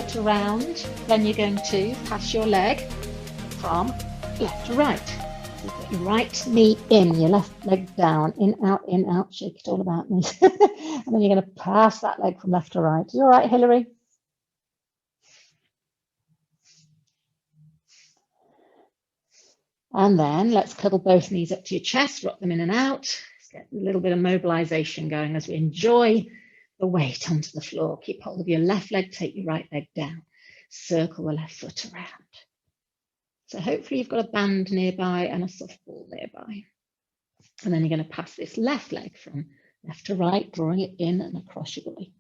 foot around, then you're going to pass your leg from left to right. You've got your right knee in, your left leg down, in, out, shake it all about me. And then you're going to pass that leg from left to right. You all right, Hilary? And then let's cuddle both knees up to your chest, rock them in and out. Let's get a little bit of mobilization going as we enjoy the weight onto the floor. Keep hold of your left leg, take your right leg down. Circle the left foot around. So hopefully you've got a band nearby and a soft ball nearby. And then you're going to pass this left leg from left to right, drawing it in and across your body.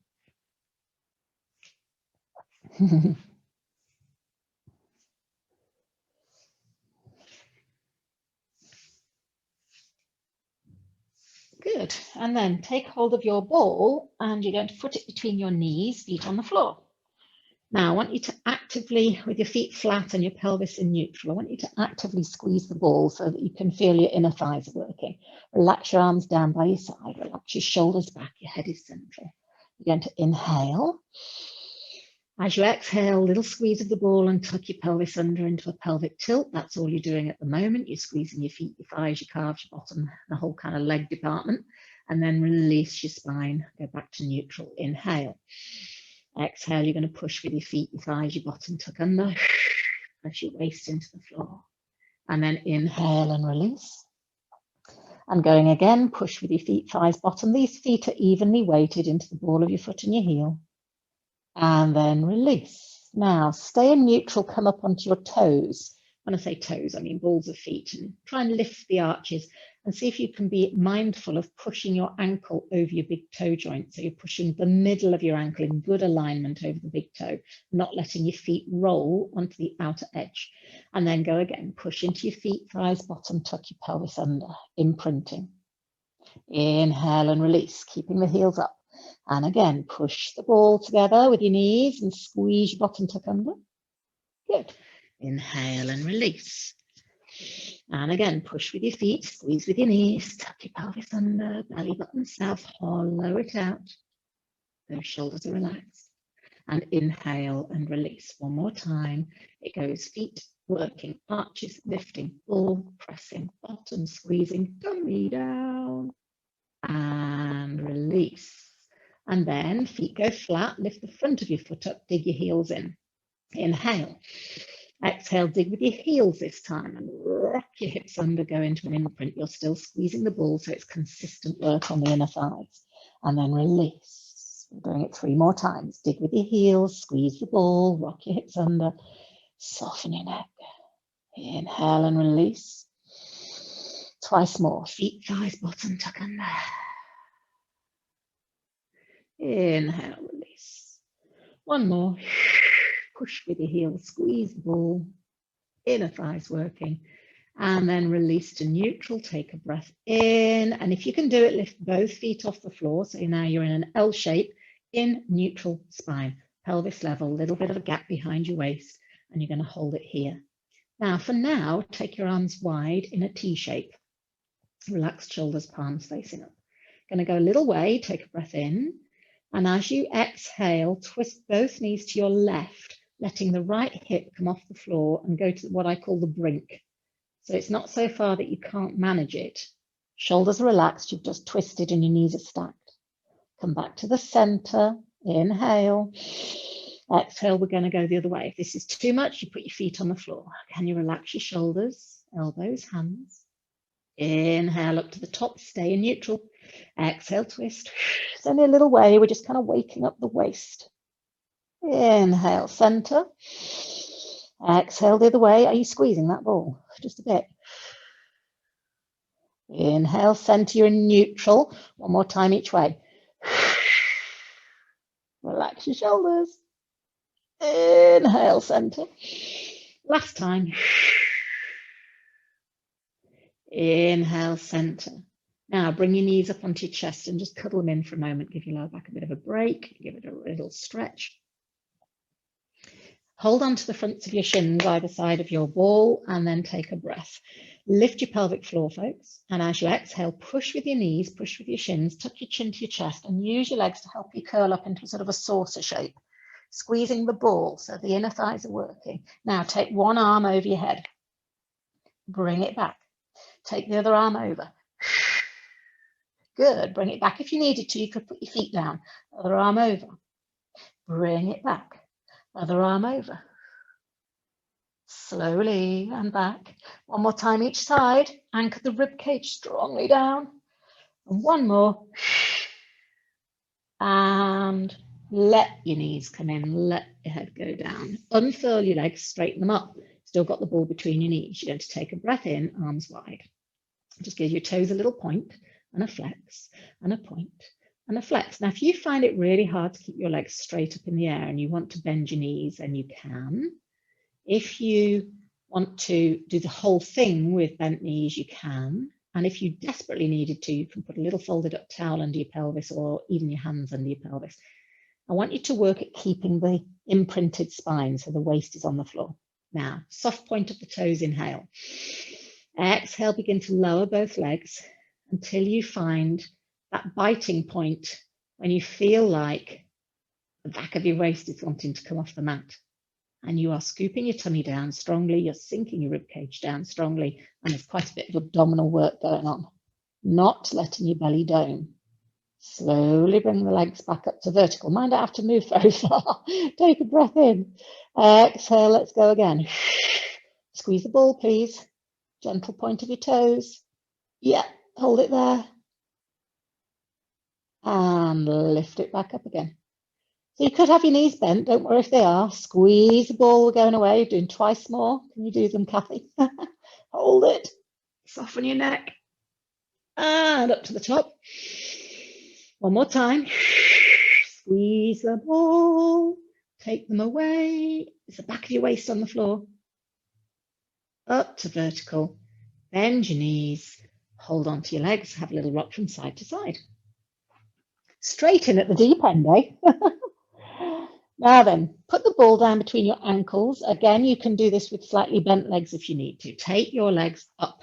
Good. And then take hold of your ball and you're going to put it between your knees, feet on the floor. Now, I want you to actively, with your feet flat and your pelvis in neutral, I want you to actively squeeze the ball so that you can feel your inner thighs working. Relax your arms down by your side, relax your shoulders back, your head is central. You're going to inhale. As you exhale, little squeeze of the ball and tuck your pelvis under into a pelvic tilt. That's all you're doing at the moment. You're squeezing your feet, your thighs, your calves, your bottom, the whole kind of leg department. And then release your spine, go back to neutral, inhale. Exhale, you're going to push with your feet, your thighs, your bottom, tuck under, press your waist into the floor. And then inhale and release. And going again, push with your feet, thighs, bottom. These feet are evenly weighted into the ball of your foot and your heel. And then release. Now, stay in neutral, come up onto your toes. When I say toes, I mean balls of feet. And try and lift the arches and see if you can be mindful of pushing your ankle over your big toe joint. So you're pushing the middle of your ankle in good alignment over the big toe, not letting your feet roll onto the outer edge. And then go again, push into your feet, thighs, bottom, tuck your pelvis under, imprinting. Inhale and release, keeping the heels up. And again, push the ball together with your knees and squeeze your bottom tuck under. Good. Inhale and release. And again, push with your feet, squeeze with your knees, tuck your pelvis under, belly button south, hollow it out. Those shoulders are relaxed. And inhale and release. One more time. It goes feet working, arches lifting, ball pressing, bottom squeezing, dummy down. And release. And then feet go flat, lift the front of your foot up, dig your heels in. Inhale. Exhale, dig with your heels this time and rock your hips under, go into an imprint. You're still squeezing the ball, so it's consistent work on the inner thighs. And then release. We're doing it 3 more times. Dig with your heels, squeeze the ball, rock your hips under, soften your neck. Inhale and release. Twice more. Feet, thighs, bottom, tuck under. Inhale, release. One more. Push with your heels, squeeze the ball, inner thighs working, and then release to neutral. Take a breath in, and if you can do it, lift both feet off the floor. So now you're in an L shape in neutral spine, pelvis level, little bit of a gap behind your waist, and you're going to hold it here. Now, for now, take your arms wide in a T shape. Relaxed shoulders, palms facing up. Going to go a little way, take a breath in, and as you exhale, twist both knees to your left, letting the right hip come off the floor and go to what I call the brink. So it's not so far that you can't manage it. Shoulders are relaxed, you've just twisted and your knees are stacked. Come back to the center, inhale. Exhale, we're going to go the other way. If this is too much, you put your feet on the floor. Can you relax your shoulders, elbows, hands? Inhale up to the top, stay in neutral. Exhale, twist. It's only a little way, we're just kind of waking up the waist. Inhale, center. Exhale the other way. Are you squeezing that ball? Just a bit. Inhale, center, you're in neutral. One more time each way. Relax your shoulders. Inhale, center. Last time. Inhale, center. Now bring your knees up onto your chest and just cuddle them in for a moment. Give your lower back a bit of a break. Give it a little stretch. Hold on to the fronts of your shins either side of your ball and then take a breath. Lift your pelvic floor, folks. And as you exhale, push with your knees, push with your shins, tuck your chin to your chest and use your legs to help you curl up into sort of a saucer shape. squeezing the ball so the inner thighs are working. Now take one arm over your head. Bring it back. Take the other arm over. Good. Bring it back. If you needed to, you could put your feet down. Other arm over. Bring it back. Other arm over. Slowly and back. One more time each side. Anchor the rib cage strongly down. And one more. And let your knees come in. Let your head go down. Unfurl your legs. Straighten them up. Still got the ball between your knees. You're going to take a breath in, arms wide. Just give your toes a little point and a flex and a point and a flex. Now, if you find it really hard to keep your legs straight up in the air and you want to bend your knees, then you can. If you want to do the whole thing with bent knees, you can. And if you desperately needed to, you can put a little folded up towel under your pelvis or even your hands under your pelvis. I want you to work at keeping the imprinted spine so the waist is on the floor. Now, soft point of the toes, inhale. Exhale, begin to lower both legs until you find that biting point when you feel like the back of your waist is wanting to come off the mat. And you are scooping your tummy down strongly, you're sinking your ribcage down strongly, and there's quite a bit of abdominal work going on. Not letting your belly dome. Slowly bring the legs back up to vertical. Mind, don't have to move very far. Take a breath in. Exhale, let's go again. Squeeze the ball, please. Gentle point of your toes. Yeah, hold it there. And lift it back up again. So you could have your knees bent, don't worry if they are. Squeeze the ball, we're going away. You're doing twice more. Can you do them, Kathy? Hold it. Soften your neck. And up to the top. One more time. Squeeze the ball. Take them away. It's the back of your waist on the floor. Up to vertical. Bend your knees. Hold on to your legs. Have a little rock from side to side. Straight in at the deep end, eh? Now then, put the ball down between your ankles. Again, you can do this with slightly bent legs if you need to. Take your legs up.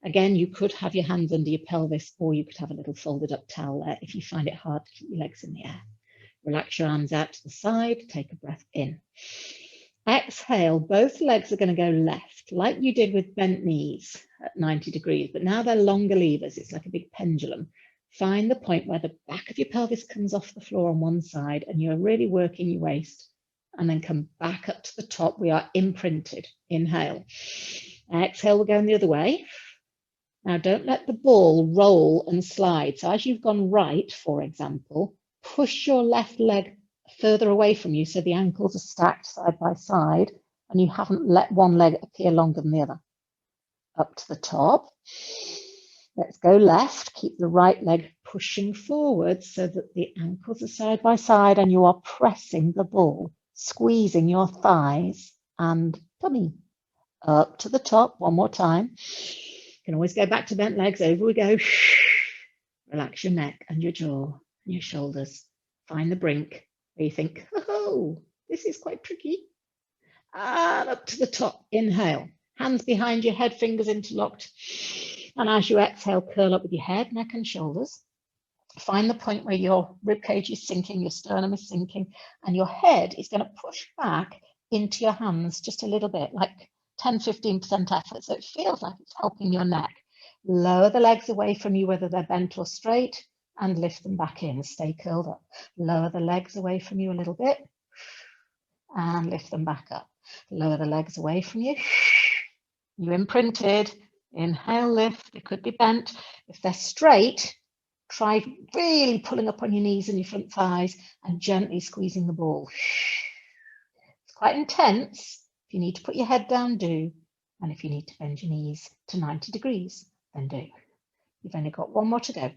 Again, you could have your hands under your pelvis, or you could have a little folded up towel there if you find it hard to keep your legs in the air. Relax your arms out to the side. Take a breath in. Exhale, both legs are going to go left, like you did with bent knees at 90 degrees, but now they're longer levers. It's like a big pendulum. Find the point where the back of your pelvis comes off the floor on one side and you're really working your waist, and then come back up to the top. We are imprinted. Inhale. Exhale, we're going the other way. Now don't let the ball roll and slide. So as you've gone right, for example, push your left leg further away from you so the ankles are stacked side by side and you haven't let one leg appear longer than the other. Up to the top. Let's go left. Keep the right leg pushing forward so that the ankles are side by side and you are pressing the ball, squeezing your thighs and tummy. Up to the top. One more time. You can always go back to bent legs. Over we go. Relax your neck and your jaw and your shoulders. Find the brink where you think, oh, this is quite tricky. And up to the top. Inhale. Hands behind your head, fingers interlocked. And as you exhale, curl up with your head, neck and shoulders. Find the point where your ribcage is sinking, your sternum is sinking, and your head is going to push back into your hands just a little bit, like 10-15% effort. So it feels like it's helping your neck. Lower the legs away from you, whether they're bent or straight, and lift them back in. Stay curled up. Lower the legs away from you a little bit and lift them back up. Lower the legs away from you. You imprinted. Inhale, lift. They could be bent. If they're straight, try really pulling up on your knees and your front thighs and gently squeezing the ball. It's quite intense. If you need to put your head down, do. And if you need to bend your knees to 90 degrees, then do. You've only got one more to go.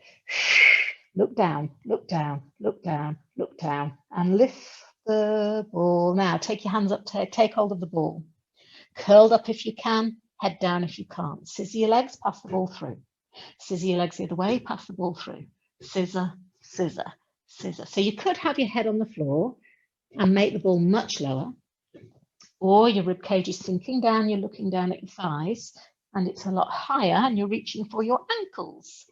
Look down, look down, look down, look down, and lift the ball. Now, take your hands up, take hold of the ball. Curled up if you can. Head down if you can't. Scissor your legs, pass the ball through. Scissor your legs the other way, pass the ball through. Scissor, scissor, scissor. So you could have your head on the floor and make the ball much lower, or your rib cage is sinking down, you're looking down at your thighs, and it's a lot higher and you're reaching for your ankles.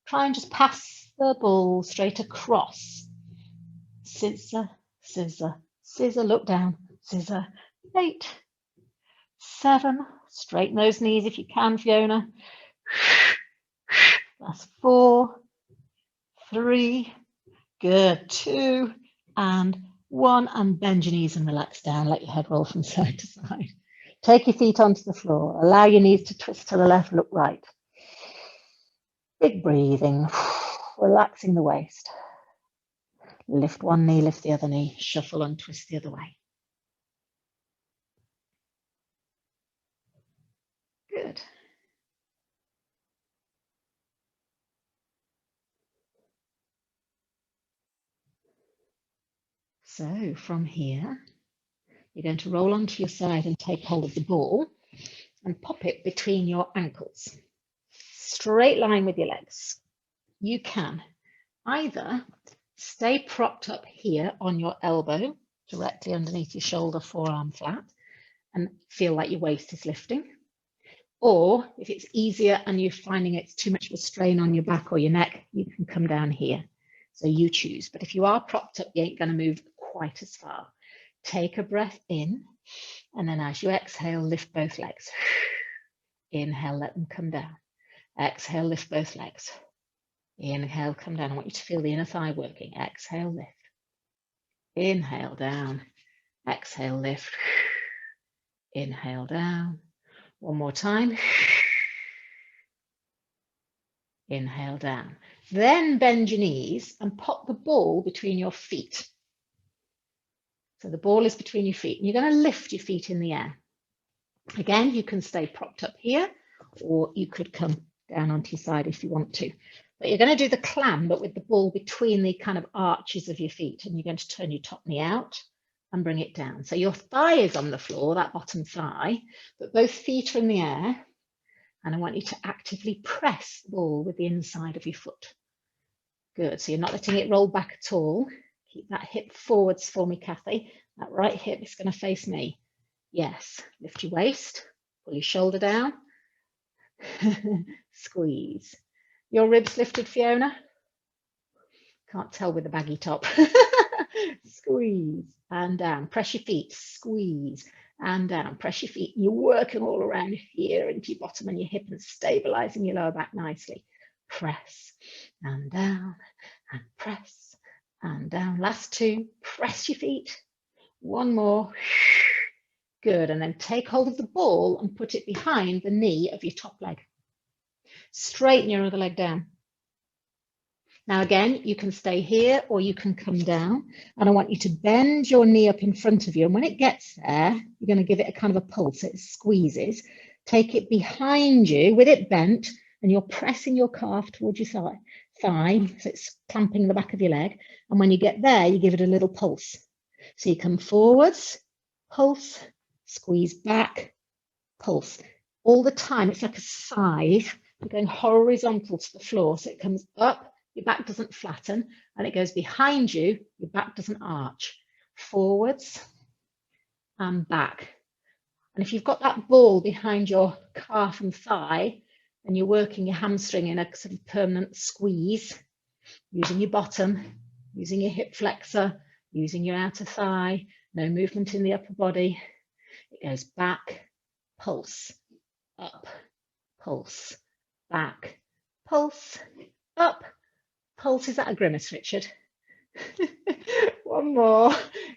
Try and just pass the ball straight across. Scissor, scissor, scissor, look down, scissor, 8, 7, straighten those knees if you can, Fiona. That's 4, 3, good, 2, and 1, and bend your knees and relax down, let your head roll from side to side. Take your feet onto the floor, allow your knees to twist to the left, look right. Big breathing, relaxing the waist. Lift one knee, lift the other knee, shuffle and twist the other way. Good. So from here, you're going to roll onto your side and take hold of the ball and pop it between your ankles. Straight line with your legs. You can either stay propped up here on your elbow, directly underneath your shoulder, forearm flat, and feel like your waist is lifting. Or if it's easier and you're finding it's too much of a strain on your back or your neck, you can come down here. So you choose. But if you are propped up, you ain't going to move quite as far. Take a breath in, and then as you exhale, lift both legs. Inhale, let them come down. Exhale, lift both legs. Inhale, come down. I want you to feel the inner thigh working. Exhale, lift. Inhale, down. Exhale, lift. Inhale, down. One more time. Inhale, down. Then bend your knees and pop the ball between your feet. So the ball is between your feet, and you're going to lift your feet in the air. Again, you can stay propped up here, or you could come down onto your side if you want to. But you're going to do the clam, but with the ball between the kind of arches of your feet, and you're going to turn your top knee out and bring it down. So your thigh is on the floor, that bottom thigh, but both feet are in the air, and I want you to actively press the ball with the inside of your foot. Good, so you're not letting it roll back at all. Keep that hip forwards for me, Kathy. That right hip is going to face me. Yes, lift your waist, pull your shoulder down, squeeze. Your ribs lifted, Fiona? Can't tell with the baggy top. Squeeze and down, press your feet, squeeze and down, press your feet. You're working all around here into your bottom and your hip and stabilizing your lower back nicely. Press and down and press and down. Last 2, press your feet. One more. Good, and then take hold of the ball and put it behind the knee of your top leg. Straighten your other leg down. Now again, you can stay here or you can come down, and I want you to bend your knee up in front of you, and when it gets there, you're going to give it a kind of a pulse. It squeezes. Take it behind you with it bent, and you're pressing your calf towards your thigh, so it's clamping the back of your leg, and when you get there, you give it a little pulse. So you come forwards, pulse, squeeze back, pulse. All the time, it's like a scythe. You're going horizontal to the floor, so it comes up, your back doesn't flatten, and it goes behind you, your back doesn't arch. Forwards and back. And if you've got that ball behind your calf and thigh, and you're working your hamstring in a sort of permanent squeeze, using your bottom, using your hip flexor, using your outer thigh, no movement in the upper body. It goes back, pulse, up, pulse, back, pulse, up, pulse. Is that a grimace, Richard? One more.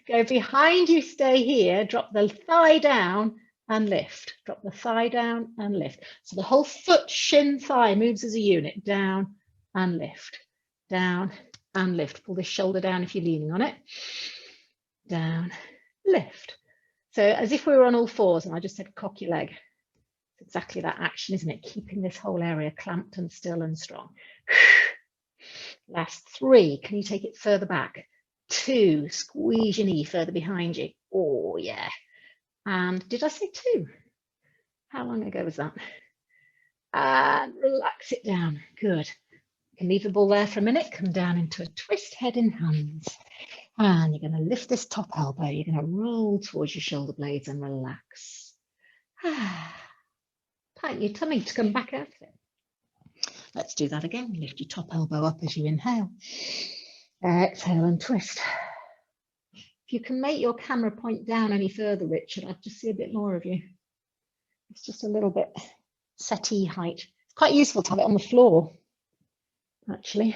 Go behind you, stay here, drop the thigh down and lift. Drop the thigh down and lift. So the whole foot, shin, thigh moves as a unit. Down and lift. Down and lift. Pull the shoulder down if you're leaning on it. Down, lift. So as if we were on all fours, and I just said cock your leg. It's exactly that action, isn't it? Keeping this whole area clamped and still and strong. Last 3, can you take it further back? 2, squeeze your knee further behind you. Oh yeah. And did I say 2? How long ago was that? And relax it down. Good. You can leave the ball there for a minute. Come down into a twist, head in hands. And you're going to lift this top elbow. You're going to roll towards your shoulder blades and relax. Tighten your tummy to come back out of it. Let's do that again. Lift your top elbow up as you inhale. Exhale and twist. If you can make your camera point down any further, Richard, I'd just see a bit more of you. It's just a little bit settee height. It's quite useful to have it on the floor, actually.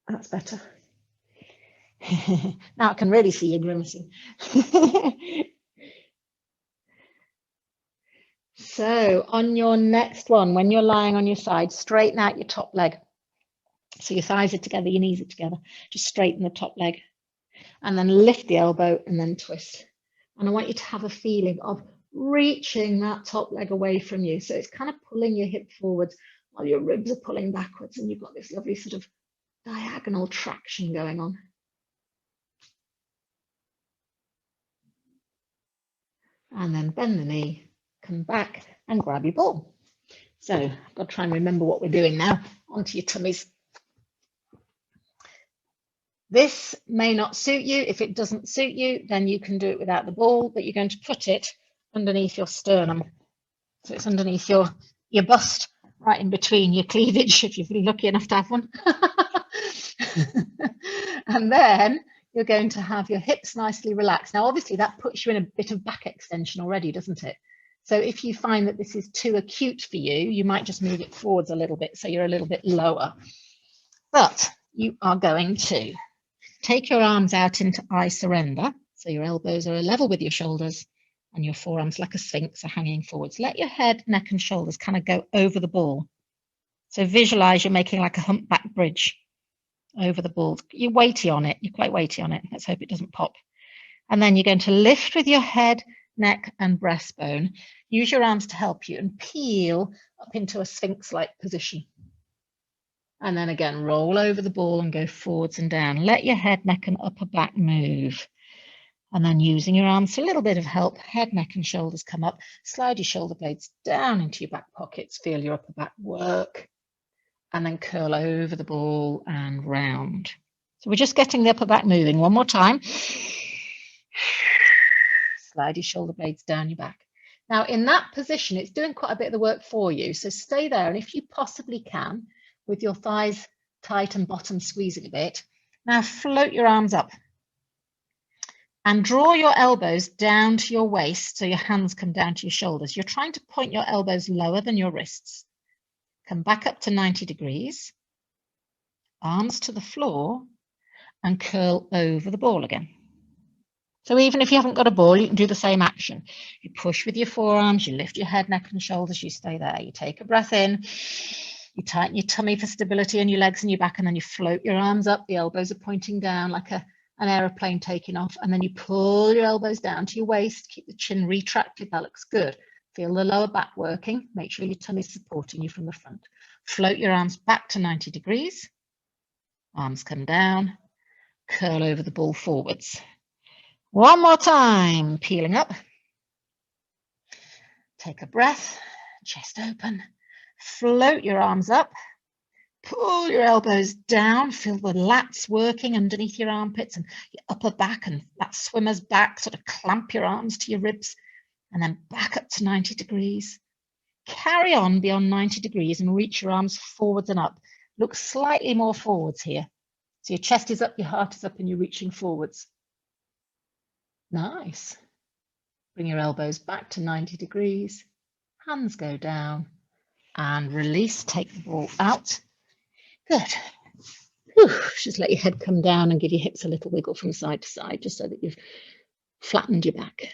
That's better. Now I can really see you grimacing. So on your next one, when you're lying on your side, straighten out your top leg. So your thighs are together, your knees are together. Just straighten the top leg and then lift the elbow and then twist. And I want you to have a feeling of reaching that top leg away from you. So it's kind of pulling your hip forwards while your ribs are pulling backwards, and you've got this lovely sort of diagonal traction going on. And then bend the knee, come back and grab your ball. So I've got to try and remember what we're doing now. Onto your tummies. This may not suit you. If it doesn't suit you, then you can do it without the ball, but you're going to put it underneath your sternum. So it's underneath your bust, right in between your cleavage, if you're really lucky enough to have one. And then you're going to have your hips nicely relaxed. Now, obviously, that puts you in a bit of back extension already, doesn't it? So if you find that this is too acute for you, you might just move it forwards a little bit so you're a little bit lower. But you are going to take your arms out into I surrender. So your elbows are level with your shoulders and your forearms like a sphinx are hanging forwards. Let your head, neck and shoulders kind of go over the ball. So visualize you're making like a humpback bridge over the ball. You're weighty on it. You're quite weighty on it. Let's hope it doesn't pop. And then you're going to lift with your head, neck and breastbone. Use your arms to help you and peel up into a sphinx-like position. And then again, roll over the ball and go forwards and down. Let your head, neck and upper back move. And then using your arms for a little bit of help, head, neck and shoulders come up. Slide your shoulder blades down into your back pockets. Feel your upper back work. And then curl over the ball and round. So we're just getting the upper back moving. One more time. Slide your shoulder blades down your back. Now in that position, it's doing quite a bit of the work for you. So stay there. And if you possibly can, with your thighs tight and bottom squeezing a bit, now float your arms up. And draw your elbows down to your waist so your hands come down to your shoulders. You're trying to point your elbows lower than your wrists. Come back up to 90 degrees, arms to the floor, and curl over the ball again. So even if you haven't got a ball, you can do the same action. You push with your forearms, you lift your head, neck, and shoulders, you stay there. You take a breath in, you tighten your tummy for stability and your legs and your back, and then you float your arms up. The elbows are pointing down like an aeroplane taking off, and then you pull your elbows down to your waist, keep the chin retracted. That looks good. Feel the lower back working. Make sure your tummy is supporting you from the front. Float your arms back to 90 degrees. Arms come down. Curl over the ball forwards. One more time. Peeling up. Take a breath. Chest open. Float your arms up. Pull your elbows down. Feel the lats working underneath your armpits and your upper back and that swimmer's back. Sort of clamp your arms to your ribs. And then back up to 90 degrees. Carry on beyond 90 degrees and reach your arms forwards and up. Look slightly more forwards here. So your chest is up, your heart is up, and you're reaching forwards. Nice. Bring your elbows back to 90 degrees. Hands go down and release. Take the ball out. Good. Whew. Just let your head come down and give your hips a little wiggle from side to side, just so that you've flattened your back.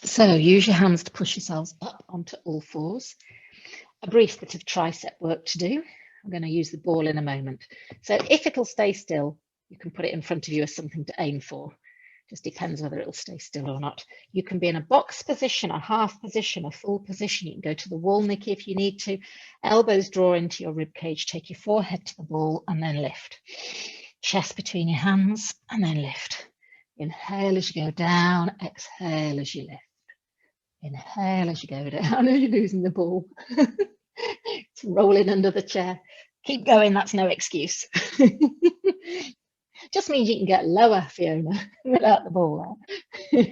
So use your hands to push yourselves up onto all fours. A brief bit of tricep work to do. I'm going to use the ball in a moment. So if it'll stay still, you can put it in front of you as something to aim for. Just depends whether it'll stay still or not. You can be in a box position, a half position, a full position. You can go to the wall, Nikki, if you need to. Elbows draw into your rib cage. Take your forehead to the ball and then lift. Chest between your hands and then lift. Inhale as you go down. Exhale as you lift. Inhale as you go down. You're losing the ball. It's rolling under the chair. Keep going. That's no excuse. Just means you can get lower, Fiona, without the ball out.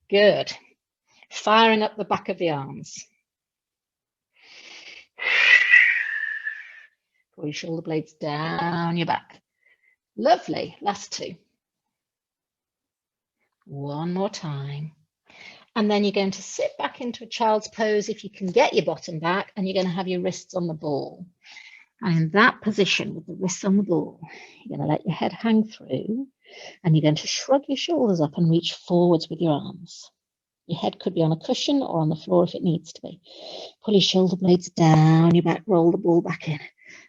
Good. Firing up the back of the arms. Pull your shoulder blades down your back. Lovely. Last two. One more time. And then you're going to sit back into a child's pose if you can get your bottom back, and you're going to have your wrists on the ball. And in that position with the wrists on the ball, you're going to let your head hang through, and you're going to shrug your shoulders up and reach forwards with your arms. Your head could be on a cushion or on the floor if it needs to be. Pull your shoulder blades down your back, roll the ball back in.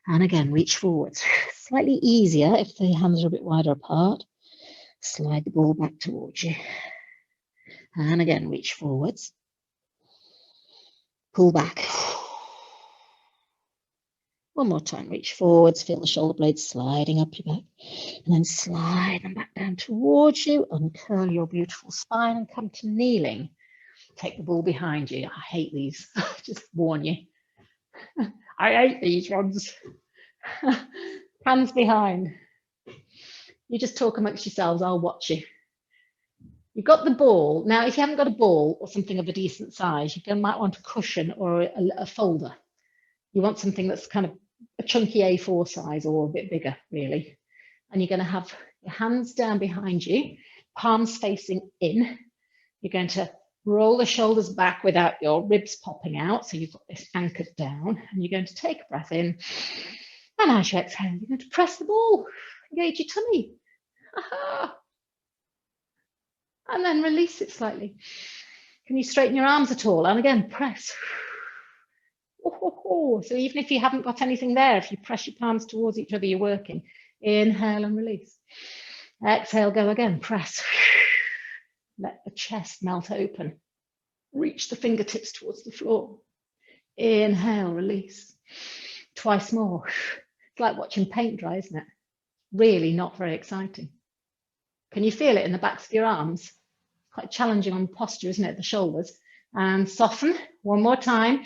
And again, reach forwards. Slightly easier if the hands are a bit wider apart. Slide the ball back towards you. And again, reach forwards. Pull back. One more time, reach forwards, feel the shoulder blades sliding up your back, and then slide them back down towards you, uncurl your beautiful spine and come to kneeling. Take the ball behind you. I hate these, just warn you. I hate these ones. Hands behind. You just talk amongst yourselves, I'll watch you. You've got the ball. Now, if you haven't got a ball or something of a decent size, you might want a cushion or a folder. You want something that's kind of a chunky A4 size or a bit bigger, really. And you're going to have your hands down behind you, palms facing in. You're going to roll the shoulders back without your ribs popping out. So you've got this anchored down, and you're going to take a breath in. And as you exhale, you're going to press the ball, engage your tummy. Aha. And then release it slightly. Can you straighten your arms at all? And again, press. So even if you haven't got anything there, if you press your palms towards each other, you're working. Inhale and release. Exhale, go again, press. Let the chest melt open. Reach the fingertips towards the floor. Inhale, release. Twice more. It's like watching paint dry, isn't it? Really not very exciting. Can you feel it in the backs of your arms? Quite challenging on posture, isn't it? The shoulders. And soften. One more time.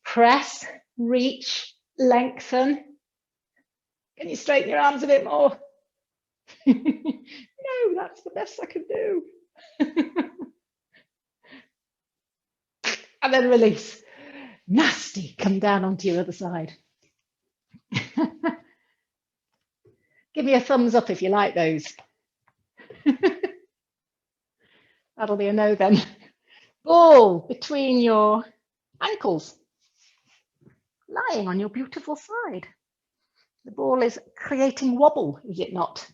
Press, reach, lengthen. Can you straighten your arms a bit more? No, that's the best I can do. And then release. Nasty. Come down onto your other side. Give me a thumbs up if you like those. That'll be a no then. Ball between your ankles, lying on your beautiful side. The ball is creating wobble, is it not?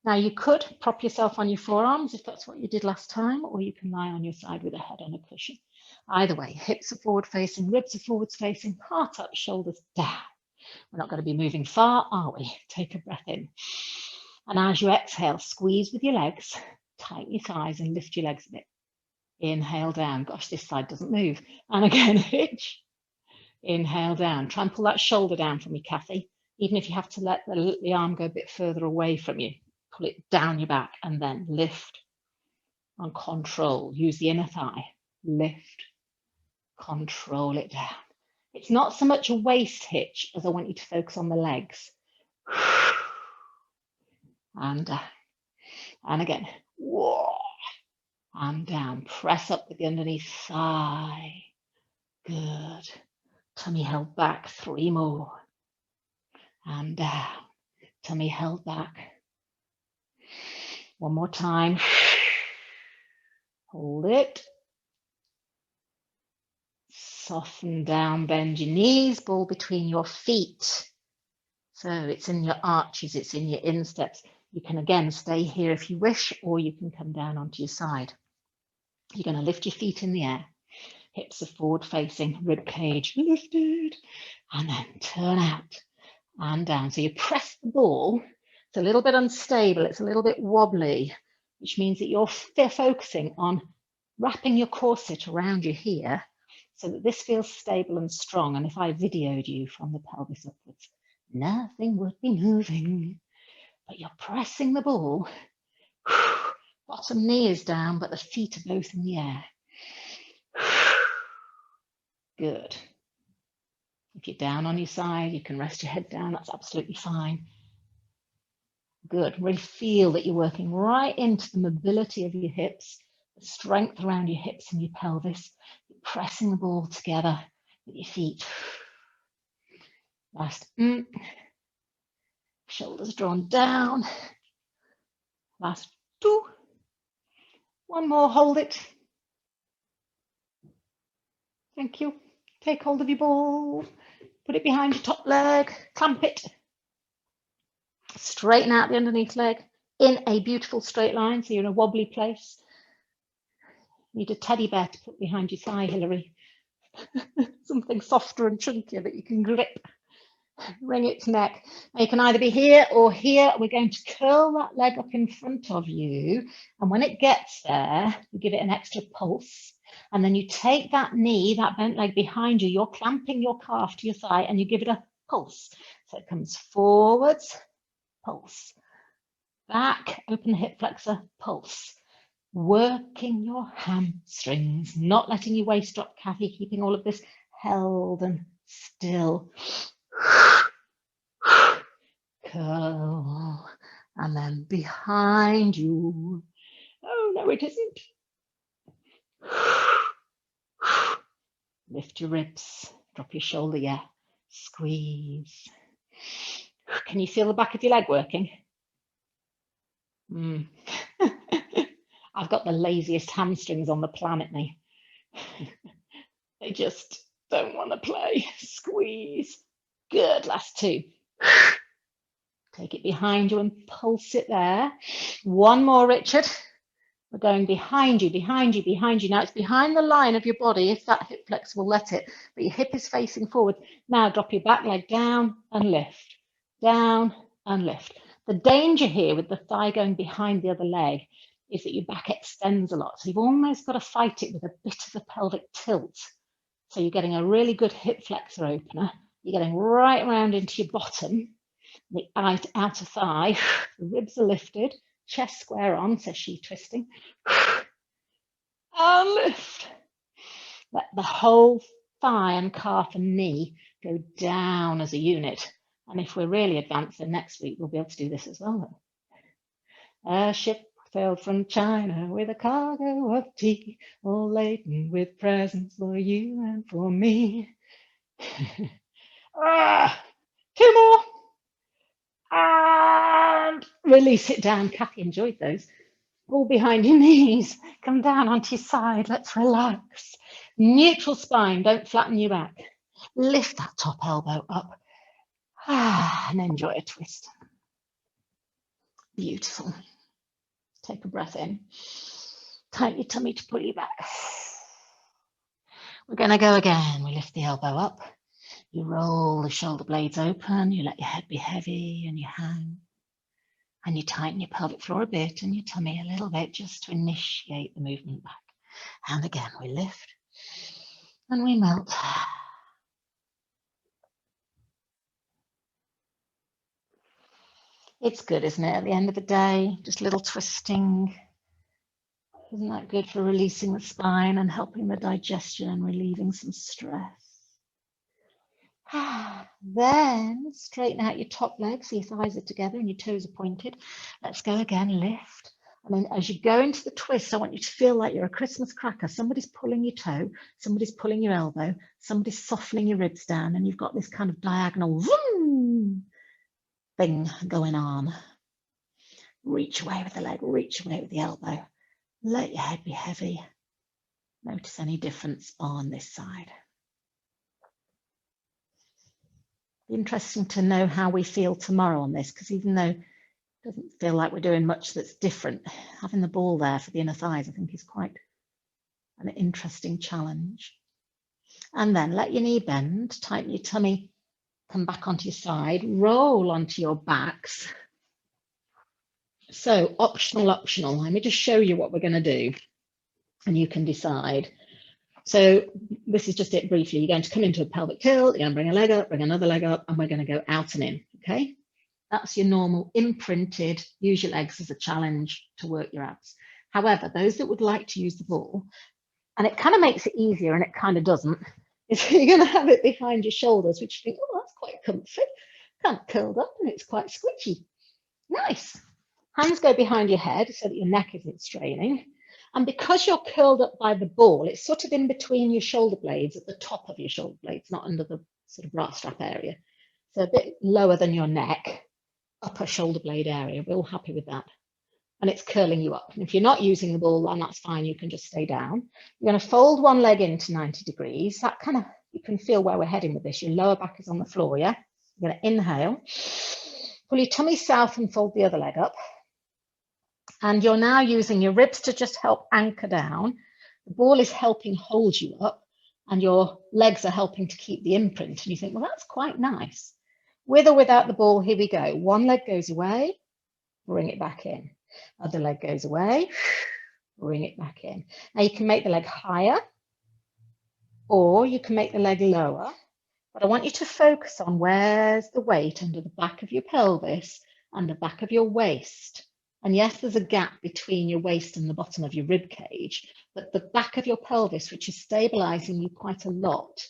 Now you could prop yourself on your forearms if that's what you did last time, or you can lie on your side with a head on a cushion. Either way, hips are forward facing, ribs are forwards facing, heart up, shoulders down. We're not going to be moving far, are we? Take a breath in. And as you exhale, squeeze with your legs, tighten your thighs and lift your legs a bit. Inhale down. Gosh, this side doesn't move. And again, hitch. Inhale down. Try and pull that shoulder down from you, Kathy. Even if you have to let the arm go a bit further away from you, pull it down your back and then lift and control. Use the inner thigh. Lift, control it down. It's not so much a waist hitch as I want you to focus on the legs. And down. And again. Whoa. And down. Press up with the underneath thigh. Good. Tummy held back. 3 more. And down. Tummy held back. 1 more time. Hold it. Soften down, bend your knees, ball between your feet. So it's in your arches, it's in your insteps. You can again stay here if you wish, or you can come down onto your side. You're going to lift your feet in the air. Hips are forward facing, rib cage lifted, and then turn out and down. So you press the ball. It's a little bit unstable, it's a little bit wobbly, which means that you're focusing on wrapping your corset around you here so that this feels stable and strong. And if I videoed you from the pelvis upwards, nothing would be moving, but you're pressing the ball. Bottom knee is down, but the feet are both in the air. Good. If you're down on your side, you can rest your head down. That's absolutely fine. Good. Really feel that you're working right into the mobility of your hips, the strength around your hips and your pelvis. You're pressing the ball together with your feet. Last. Shoulders drawn down. Last 2. One more, hold it. Thank you. Take hold of your ball. Put it behind your top leg. Clamp it. Straighten out the underneath leg in a beautiful straight line, so you're in a wobbly place. Need a teddy bear to put behind your thigh, Hilary. Something softer and chunkier that you can grip. Wring its neck. Now you can either be here or here. We're going to curl that leg up in front of you, and when it gets there, you give it an extra pulse, and then you take that knee, that bent leg behind you, you're clamping your calf to your thigh, and you give it a pulse. So it comes forwards, pulse, back, open the hip flexor, pulse. Working your hamstrings, not letting your waist drop, Kathy, keeping all of this held and still. Curl, and then behind you. Oh, no, it isn't. Lift your ribs, drop your shoulder, yeah. Squeeze. Can you feel the back of your leg working? I've got the laziest hamstrings on the planet, me. They just don't want to play. Squeeze. Good, last 2. Take it behind you and pulse it there. One more, Richard. We're going behind you, behind you, behind you. Now it's behind the line of your body, if that hip flexor will let it, but your hip is facing forward. Now drop your back leg down and lift, down and lift. The danger here with the thigh going behind the other leg is that your back extends a lot. So you've almost got to fight it with a bit of a pelvic tilt. So you're getting a really good hip flexor opener. You're getting right around into your bottom, the outer thigh, the ribs are lifted, chest square on, says she, twisting. And lift. Let the whole thigh and calf and knee go down as a unit. And if we're really advanced, then next week we'll be able to do this as well. A ship sailed from China with a cargo of tea, all laden with presents for you and for me. 2 more. And release it down. Kathy enjoyed those. All behind your knees. Come down onto your side. Let's relax. Neutral spine. Don't flatten your back. Lift that top elbow up. And enjoy a twist. Beautiful. Take a breath in. Tighten your tummy to pull you back. We're going to go again. We lift the elbow up. You roll the shoulder blades open. You let your head be heavy and you hang. And you tighten your pelvic floor a bit and your tummy a little bit just to initiate the movement back. And again, we lift and we melt. It's good, isn't it? At the end of the day, just a little twisting. Isn't that good for releasing the spine and helping the digestion and relieving some stress? Then straighten out your top leg so your thighs are together and your toes are pointed. Let's go again, lift. And then as you go into the twist, I want you to feel like you're a Christmas cracker. Somebody's pulling your toe, somebody's pulling your elbow, somebody's softening your ribs down, and you've got this kind of diagonal vroom thing going on. Reach away with the leg, reach away with the elbow. Let your head be heavy. Notice any difference on this side. Interesting to know how we feel tomorrow on this, because even though it doesn't feel like we're doing much that's different, having the ball there for the inner thighs I think is quite an interesting challenge. And then let your knee bend, tighten your tummy, come back onto your side, roll onto your backs. So optional. Let me just show you what we're going to do and you can decide. So this is just it briefly. You're going to come into a pelvic tilt, you're going to bring a leg up, bring another leg up, and we're going to go out and in, okay? That's your normal imprinted, use your legs as a challenge to work your abs. However, those that would like to use the ball, and it kind of makes it easier and it kind of doesn't, is you're going to have it behind your shoulders, which you think, oh, that's quite comfy, kind of curled up and it's quite squishy. Nice. Hands go behind your head so that your neck isn't straining. And because you're curled up by the ball, it's sort of in between your shoulder blades, at the top of your shoulder blades, not under the sort of bra strap area. So a bit lower than your neck, upper shoulder blade area. We're all happy with that. And it's curling you up. And if you're not using the ball, then that's fine. You can just stay down. You're going to fold one leg into 90 degrees. That kind of, you can feel where we're heading with this. Your lower back is on the floor, yeah? You're going to inhale. Pull your tummy south and fold the other leg up. And you're now using your ribs to just help anchor down. The ball is helping hold you up, and your legs are helping to keep the imprint. And you think, well, that's quite nice. With or without the ball, here we go. One leg goes away, bring it back in. Other leg goes away, bring it back in. Now you can make the leg higher, or you can make the leg lower. But I want you to focus on where's the weight under the back of your pelvis and the back of your waist. And yes, there's a gap between your waist and the bottom of your rib cage, but the back of your pelvis, which is stabilizing you quite a lot.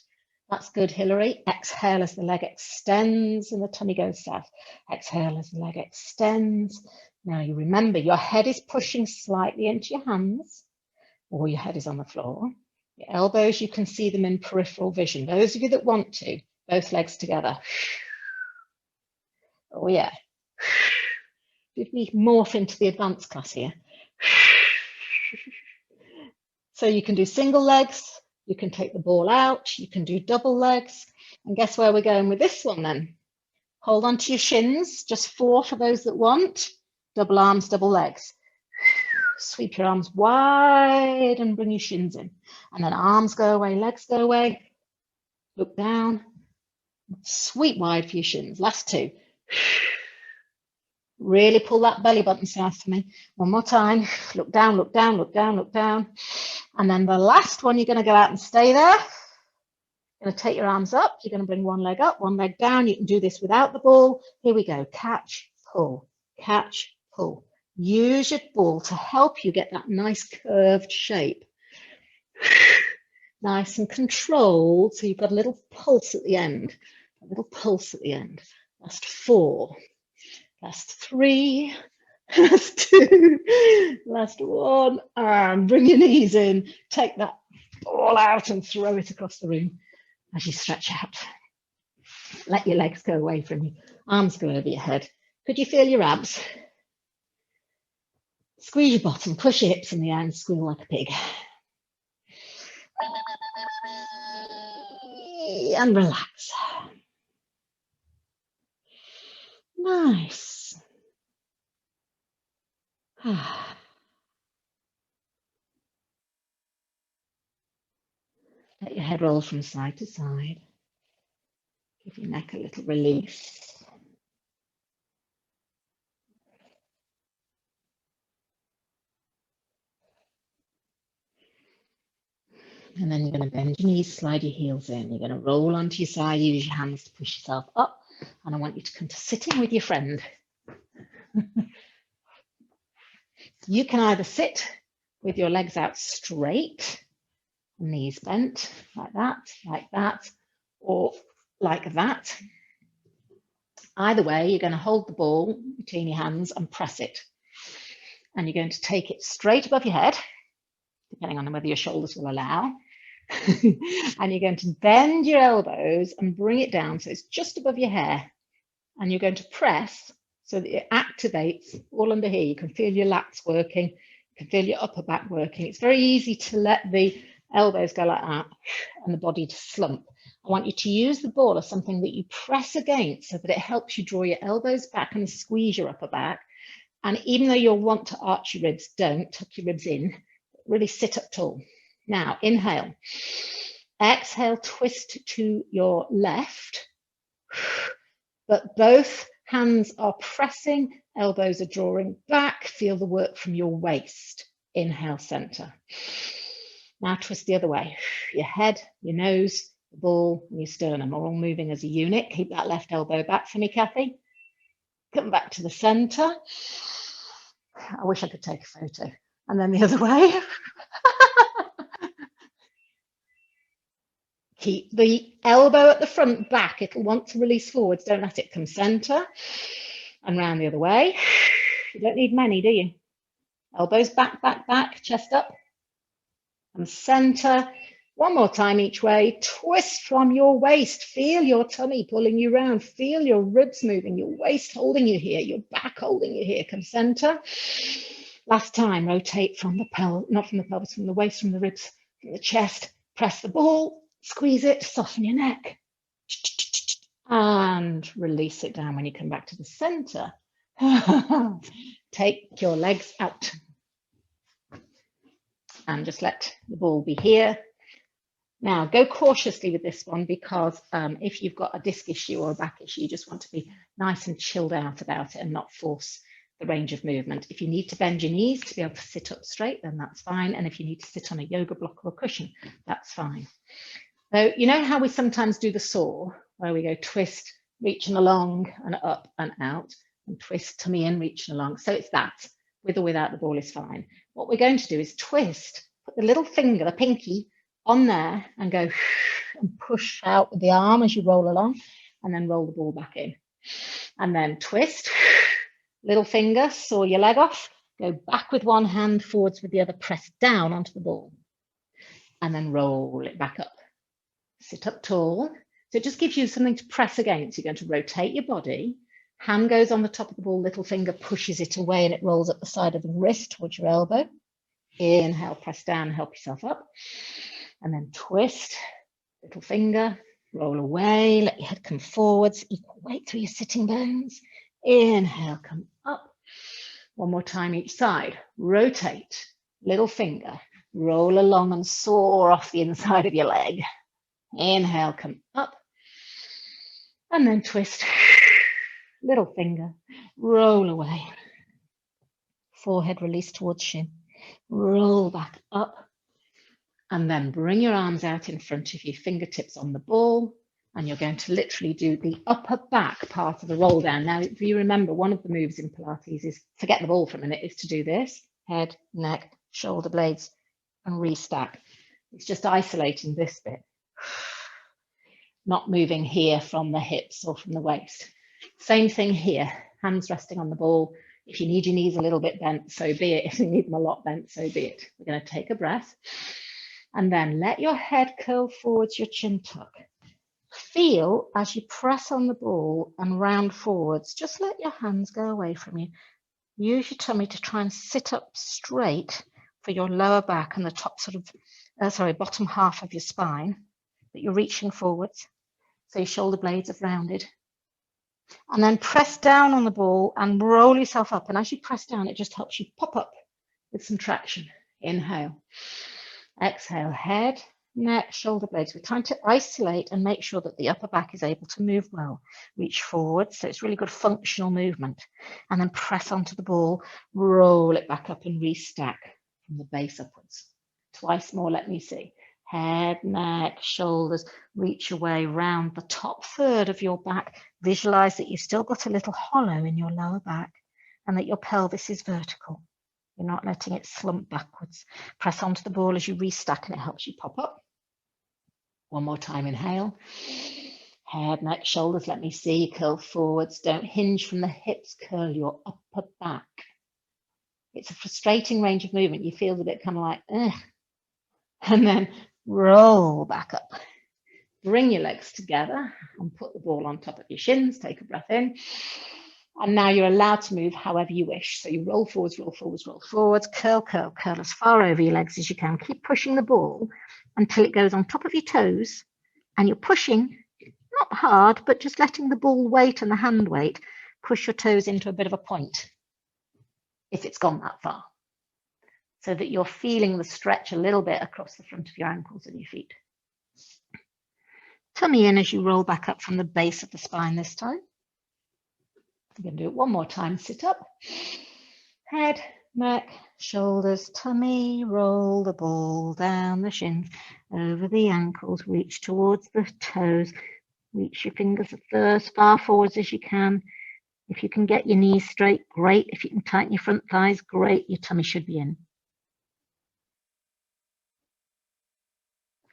That's good, Hillary. Exhale as the leg extends and the tummy goes south. Exhale as the leg extends. Now you remember your head is pushing slightly into your hands, or your head is on the floor. Your elbows, you can see them in peripheral vision. Those of you that want to, both legs together. Oh yeah. Did we morph into the advanced class here? So you can do single legs, you can take the ball out, you can do double legs. And guess where we're going with this one then? Hold on to your shins, just 4 for those that want. Double arms, double legs. Sweep your arms wide and bring your shins in. And then arms go away, legs go away. Look down. Sweep wide for your shins. Last 2. Really pull that belly button south for me. One more time. Look down, look down, look down, look down. And then the last one, you're going to go out and stay there. You're going to take your arms up. You're going to bring one leg up, one leg down. You can do this without the ball. Here we go. Catch, pull, catch, pull. Use your ball to help you get that nice curved shape. Nice and controlled. So you've got a little pulse at the end. A little pulse at the end. Last 4. Last 3, last 2, last 1, and bring your knees in. Take that ball out and throw it across the room as you stretch out. Let your legs go away from you. Arms go over your head. Could you feel your abs? Squeeze your bottom, push your hips in the air and squeal like a pig. And relax. Nice. Let your head roll from side to side. Give your neck a little release. And then you're going to bend your knees, slide your heels in. You're going to roll onto your side, use your hands to push yourself up. And I want you to come to sitting with your friend. You can either sit with your legs out straight, knees bent, like that, or like that. Either way, you're going to hold the ball between your hands and press it. And you're going to take it straight above your head, depending on whether your shoulders will allow. And you're going to bend your elbows and bring it down so it's just above your hair. And you're going to press so that it activates all under here. You can feel your lats working, you can feel your upper back working. It's very easy to let the elbows go like that and the body to slump. I want you to use the ball as something that you press against so that it helps you draw your elbows back and squeeze your upper back. And even though you'll want to arch your ribs, don't tuck your ribs in. Really sit up tall. Now, inhale. Exhale, twist to your left. But both hands are pressing, elbows are drawing back. Feel the work from your waist. Inhale, center. Now twist the other way. Your head, your nose, the ball, and your sternum are all moving as a unit. Keep that left elbow back for me, Kathy. Come back to the center. I wish I could take a photo. And then the other way. Keep the elbow at the front back. It'll want to release forwards. Don't let it come center. And round the other way. You don't need many, do you? Elbows back, back, back, chest up. And center. One more time each way. Twist from your waist. Feel your tummy pulling you round. Feel your ribs moving, your waist holding you here, your back holding you here. Come center. Last time, rotate from the pelvis, not from the pelvis, from the waist, from the ribs, from the chest. Press the ball, squeeze it, soften your neck. And release it down when you come back to the center. Take your legs out. And just let the ball be here. Now, go cautiously with this one because if you've got a disc issue or a back issue, you just want to be nice and chilled out about it and not force the range of movement. If you need to bend your knees to be able to sit up straight, then that's fine. And if you need to sit on a yoga block or a cushion, that's fine. So you know how we sometimes do the saw, where we go twist, reaching along and up and out, and twist, tummy in, reaching along. So it's that, with or without the ball is fine. What we're going to do is twist, put the little finger, the pinky, on there and go and push out with the arm as you roll along, and then roll the ball back in. And then twist, little finger, saw your leg off, go back with one hand, forwards with the other, press down onto the ball, and then roll it back up. Sit up tall. So it just gives you something to press against. You're going to rotate your body. Hand goes on the top of the ball, little finger pushes it away and it rolls up the side of the wrist towards your elbow. Inhale, press down, help yourself up. And then twist, little finger, roll away, let your head come forwards, equal weight through your sitting bones. Inhale, come up. One more time each side. Rotate, little finger, roll along and soar off the inside of your leg. Inhale, come up. And then twist, little finger, roll away. Forehead release towards shin. Roll back up. And then bring your arms out in front of you, fingertips on the ball, and you're going to literally do the upper back part of the roll down. Now, if you remember, one of the moves in Pilates is, forget the ball for a minute, is to do this, head, neck, shoulder blades, and restack. It's just isolating this bit, not moving here from the hips or from the waist. Same thing here, hands resting on the ball. If you need your knees a little bit bent, so be it. If you need them a lot bent, so be it. We're going to take a breath. And then let your head curl forwards, your chin tuck. Feel as you press on the ball and round forwards, just let your hands go away from you. Use your tummy to try and sit up straight for your lower back and the top bottom half of your spine, that you're reaching forwards. So your shoulder blades have rounded. And then press down on the ball and roll yourself up. And as you press down, it just helps you pop up with some traction. Inhale. Exhale, head, neck, shoulder blades. We're trying to isolate and make sure that the upper back is able to move well. Reach forward, so it's really good functional movement. And then press onto the ball, roll it back up and restack from the base upwards. Twice more, let me see. Head, neck, shoulders, reach away round the top third of your back. Visualize that you've still got a little hollow in your lower back and that your pelvis is vertical. You're not letting it slump backwards. Press onto the ball as you restack and it helps you pop up. One more time, inhale. Head, neck, shoulders, let me see. Curl forwards. Don't hinge from the hips. Curl your upper back. It's a frustrating range of movement. You feel a bit kind of like, ugh. And then roll back up. Bring your legs together and put the ball on top of your shins. Take a breath in. And now you're allowed to move however you wish. So you roll forwards, roll forwards, roll forwards, curl, curl, curl as far over your legs as you can. Keep pushing the ball until it goes on top of your toes. And you're pushing, not hard, but just letting the ball weight and the hand weight push your toes into a bit of a point, if it's gone that far. So that you're feeling the stretch a little bit across the front of your ankles and your feet. Tummy in as you roll back up from the base of the spine this time. I'm going to do it one more time. Sit up, head, neck, shoulders, tummy, roll the ball down the shins, over the ankles, reach towards the toes, reach your fingers as far forwards as you can. If you can get your knees straight, great. If you can tighten your front thighs, great. Your tummy should be in.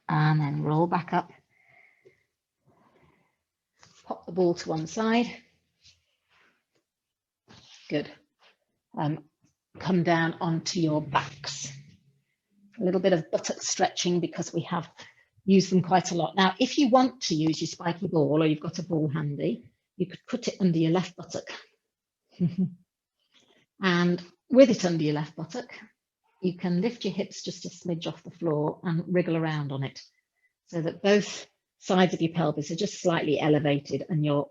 And then roll back up. Pop the ball to one side. Good. Come down onto your backs. A little bit of buttock stretching because we have used them quite a lot. Now, if you want to use your spiky ball or you've got a ball handy, you could put it under your left buttock. And with it under your left buttock, you can lift your hips just a smidge off the floor and wriggle around on it so that both sides of your pelvis are just slightly elevated and you're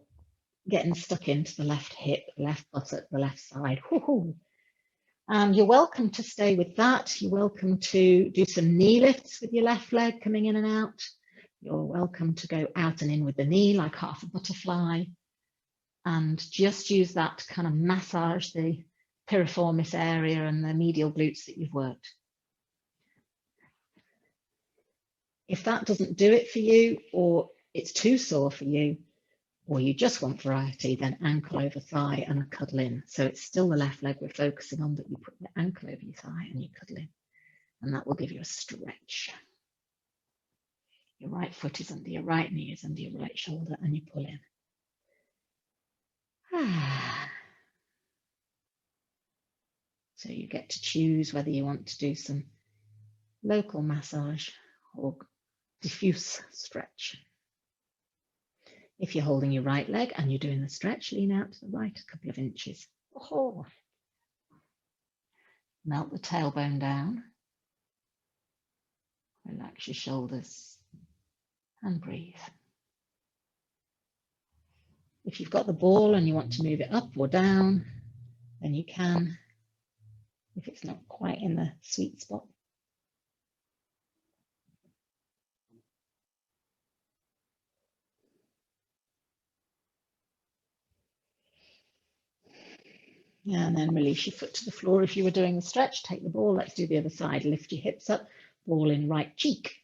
getting stuck into the left hip, left buttock, the left side. And you're welcome to stay with that. You're welcome to do some knee lifts with your left leg coming in and out. You're welcome to go out and in with the knee like half a butterfly and just use that to kind of massage the piriformis area and the medial glutes that you've worked. If that doesn't do it for you, or it's too sore for you, or you just want variety, then ankle over thigh and a cuddle in. So it's still the left leg we're focusing on, but you put your ankle over your thigh and you cuddle in, and that will give you a stretch. Your right foot is under your right knee, is under your right shoulder, and you pull in. So you get to choose whether you want to do some local massage or diffuse stretch. If you're holding your right leg and you're doing the stretch, lean out to the right a couple of inches. Melt the tailbone down. Relax your shoulders and breathe. If you've got the ball and you want to move it up or down, then you can, if it's not quite in the sweet spot. And then release your foot to the floor. If you were doing the stretch, take the ball. Let's do the other side. Lift your hips up, ball in right cheek.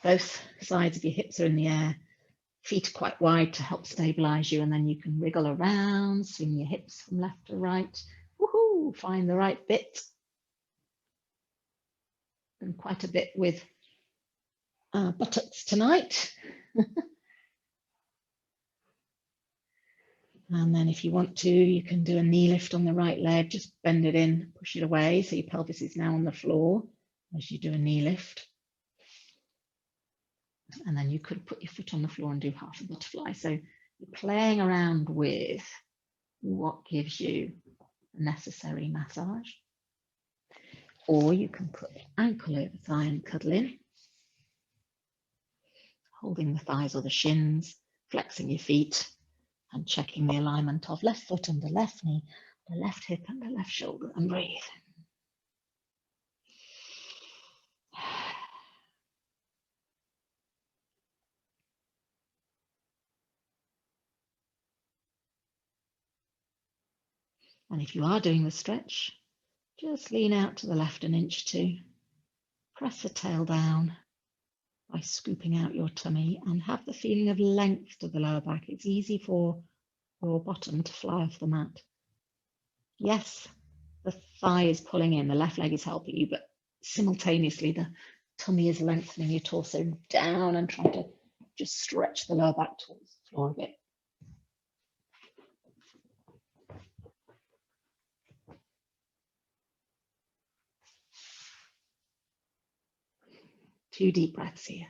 Both sides of your hips are in the air. Feet are quite wide to help stabilize you. And then you can wriggle around, swing your hips from left to right. Woohoo! Find the right bit. And quite a bit with buttocks tonight. And then if you want to, you can do a knee lift on the right leg, just bend it in, push it away. So your pelvis is now on the floor as you do a knee lift. And then you could put your foot on the floor and do half a butterfly. So you're playing around with what gives you the necessary massage. Or you can put ankle over thigh and cuddle in, holding the thighs or the shins, flexing your feet, and checking the alignment of left foot under left knee, the left hip under left shoulder, and breathe. And if you are doing the stretch, just lean out to the left an inch or two. Press the tail down by scooping out your tummy and have the feeling of length to the lower back. It's easy for your bottom to fly off the mat. Yes, the thigh is pulling in, the left leg is helping you, but simultaneously the tummy is lengthening your torso down and trying to just stretch the lower back towards the floor a bit. Two deep breaths here.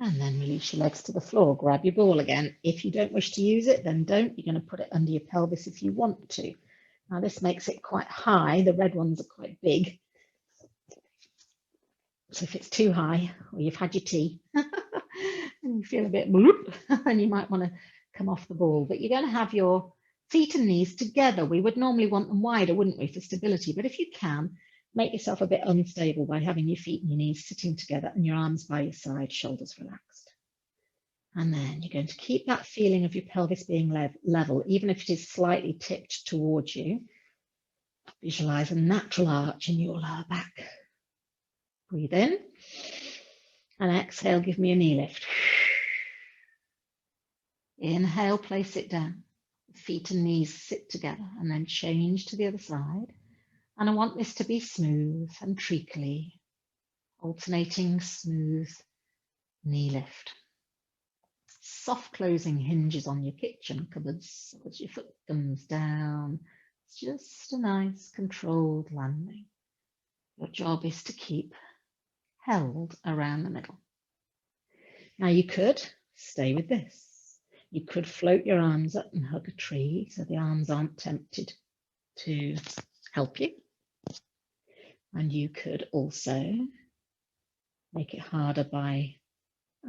And then release your legs to the floor. Grab your ball again. If you don't wish to use it, then don't. You're going to put it under your pelvis if you want to. Now this makes it quite high. The red ones are quite big. So if it's too high, or you've had your tea, and you feel a bit bloop, and you might want to come off the ball. But you're going to have your feet and knees together. We would normally want them wider, wouldn't we, for stability? But if you can, make yourself a bit unstable by having your feet and your knees sitting together and your arms by your side, shoulders relaxed. And then you're going to keep that feeling of your pelvis being level, even if it is slightly tipped towards you. Visualize a natural arch in your lower back. Breathe in and exhale, give me a knee lift. Inhale, place it down. Feet and knees sit together and then change to the other side. And I want this to be smooth and treacly, alternating smooth knee lift. Soft closing hinges on your kitchen cupboards as your foot comes down. It's just a nice controlled landing. Your job is to keep held around the middle. Now you could stay with this. You could float your arms up and hug a tree so the arms aren't tempted to help you. And you could also make it harder by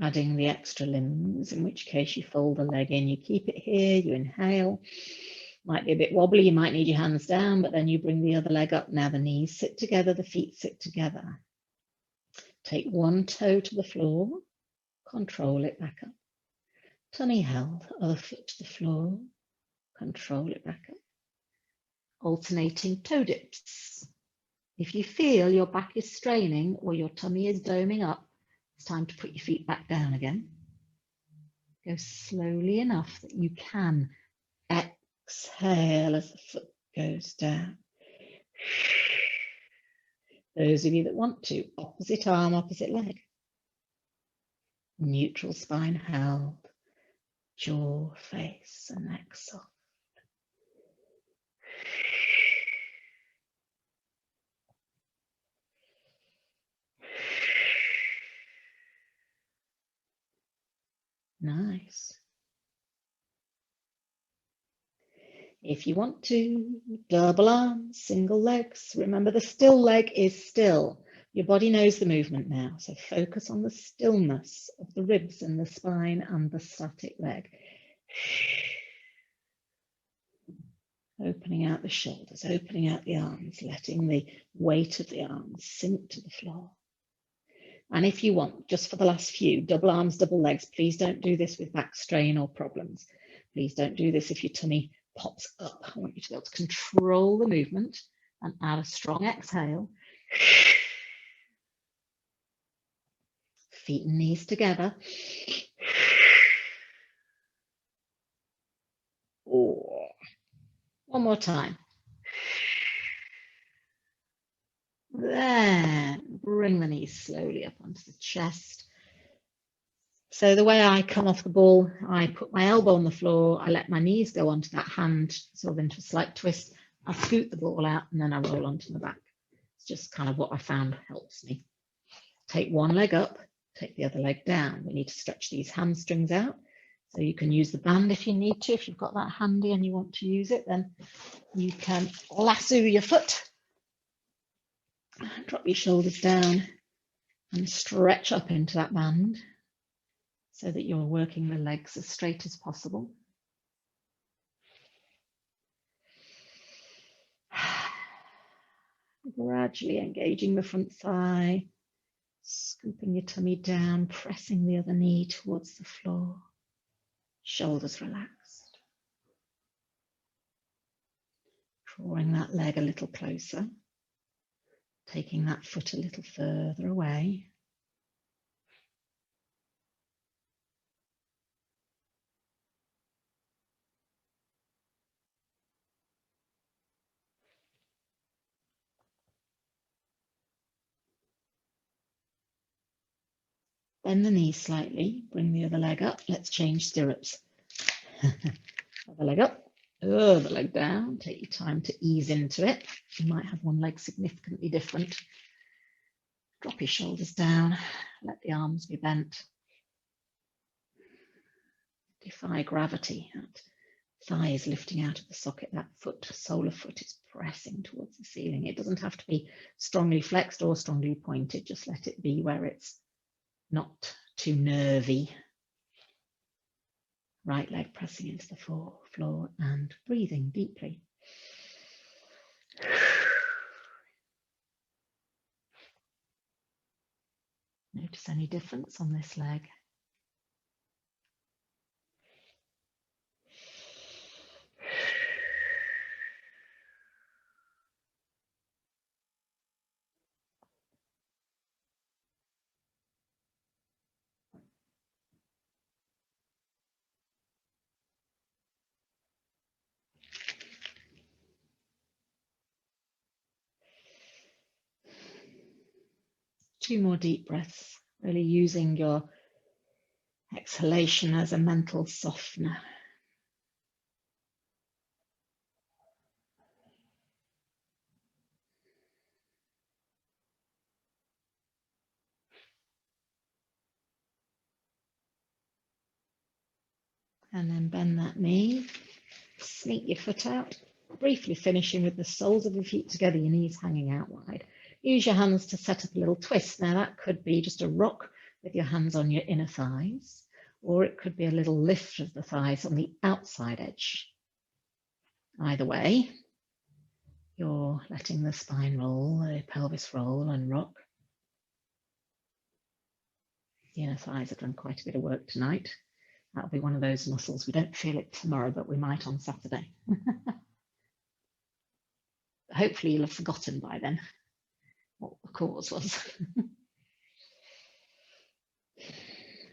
adding the extra limbs, in which case you fold the leg in, you keep it here, you inhale. Might be a bit wobbly, you might need your hands down, but then you bring the other leg up. Now the knees sit together, the feet sit together. Take one toe to the floor, control it back up. Tummy held, other foot to the floor, control it back up. Alternating toe dips. If you feel your back is straining or your tummy is doming up, it's time to put your feet back down again. Go slowly enough that you can exhale as the foot goes down. Those of you that want to, opposite arm, opposite leg. Neutral spine held, jaw, face, and neck soft. Nice. If you want to, double arms, single legs. Remember, the still leg is still. Your body knows the movement now, so focus on the stillness of the ribs and the spine and the static leg. Opening out the shoulders, opening out the arms, letting the weight of the arms sink to the floor. And if you want, just for the last few, double arms, double legs, please don't do this with back strain or problems. Please don't do this if your tummy pops up. I want you to be able to control the movement and add a strong exhale. Feet and knees together. Oh. One more time. Then bring the knees slowly up onto the chest. So the way I come off the ball, I put my elbow on the floor, I let my knees go onto that hand, sort of into a slight twist. I scoot the ball out and then I roll onto the back. It's just kind of what I found helps me. Take one leg up, take the other leg down. We need to stretch these hamstrings out. So you can use the band if you need to. If you've got that handy and you want to use it, then you can lasso your foot. Drop your shoulders down and stretch up into that band so that you're working the legs as straight as possible. Gradually engaging the front thigh, scooping your tummy down, pressing the other knee towards the floor, shoulders relaxed. Drawing that leg a little closer, taking that foot a little further away. Bend the knee slightly, bring the other leg up. Let's change stirrups. Other leg up, other leg down. Take your time to ease into it. You might have one leg significantly different. Drop your shoulders down, let the arms be bent. Defy gravity. That thigh is lifting out of the socket. That foot, solar foot, is pressing towards the ceiling. It doesn't have to be strongly flexed or strongly pointed. Just let it be where it's not too nervy. Right leg pressing into the floor and breathing deeply. Notice any difference on this leg. 2 more deep breaths, really using your exhalation as a mental softener. And then bend that knee, sneak your foot out, briefly finishing with the soles of your feet together, your knees hanging out wide. Use your hands to set up a little twist. Now that could be just a rock with your hands on your inner thighs, or it could be a little lift of the thighs on the outside edge. Either way, you're letting the spine roll, the pelvis roll and rock. The inner thighs have done quite a bit of work tonight. That'll be one of those muscles. We don't feel it tomorrow, but we might on Saturday. Hopefully you'll have forgotten by then what the cause was.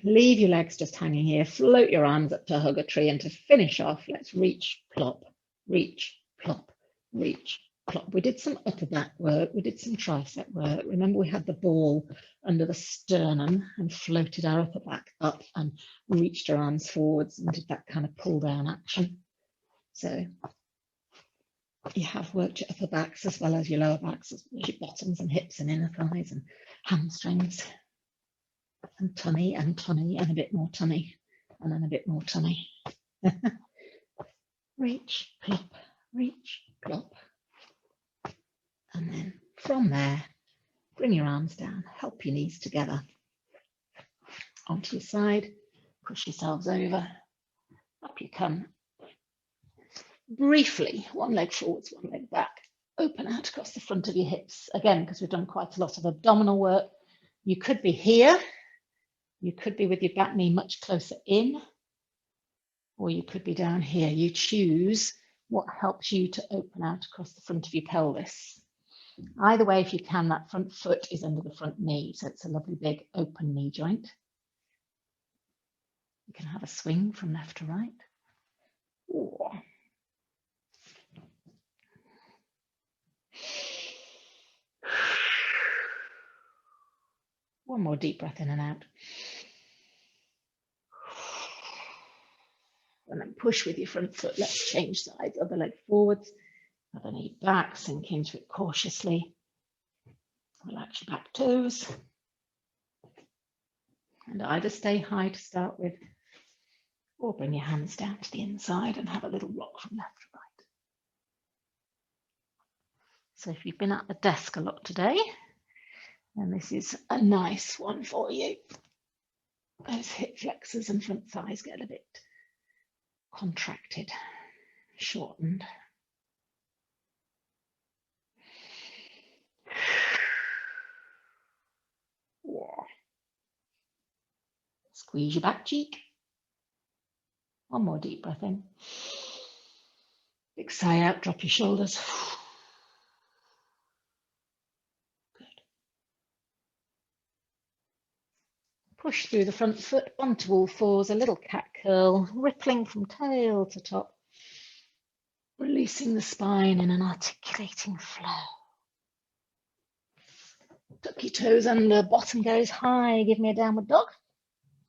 Leave your legs just hanging here. Float your arms up to hug a tree. And to finish off, let's reach, plop, reach, plop, reach, plop. We did some upper back work. We did some tricep work. Remember, we had the ball under the sternum and floated our upper back up and reached our arms forwards and did that kind of pull down action. So you have worked your upper backs as well as your lower backs, as well as your bottoms and hips and inner thighs and hamstrings and tummy and a bit more tummy and then a bit more tummy. Reach, plop, reach, plop. And then from there, bring your arms down, help your knees together onto your side, push yourselves over, up you come. Briefly, one leg forwards, one leg back, open out across the front of your hips. Again, because we've done quite a lot of abdominal work. You could be here, you could be with your back knee much closer in, or you could be down here. You choose what helps you to open out across the front of your pelvis. Either way, if you can, that front foot is under the front knee, so it's a lovely big open knee joint. You can have a swing from left to right. Ooh. One more deep breath in and out. And then push with your front foot. Let's change sides. Other leg forwards, other knee back, sink into it cautiously. Relax your back toes. And either stay high to start with, or bring your hands down to the inside and have a little rock from left to right. So if you've been at the desk a lot today, then this is a nice one for you. Those hip flexors and front thighs get a bit contracted, shortened. Squeeze your back cheek. One more deep breath in. Big sigh out, drop your shoulders. Good. Push through the front foot onto all fours, a little cat curl, rippling from tail to top. Releasing the spine in an articulating flow. Tuck your toes under, bottom goes high. Give me a downward dog.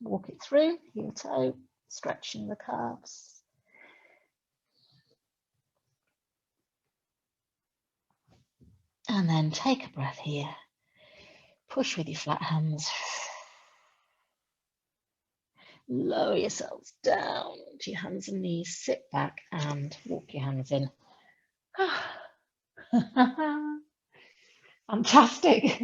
Walk it through, heel toe, stretching the calves. And then take a breath here. Push with your flat hands. Lower yourselves down to your hands and knees. Sit back and walk your hands in. Fantastic.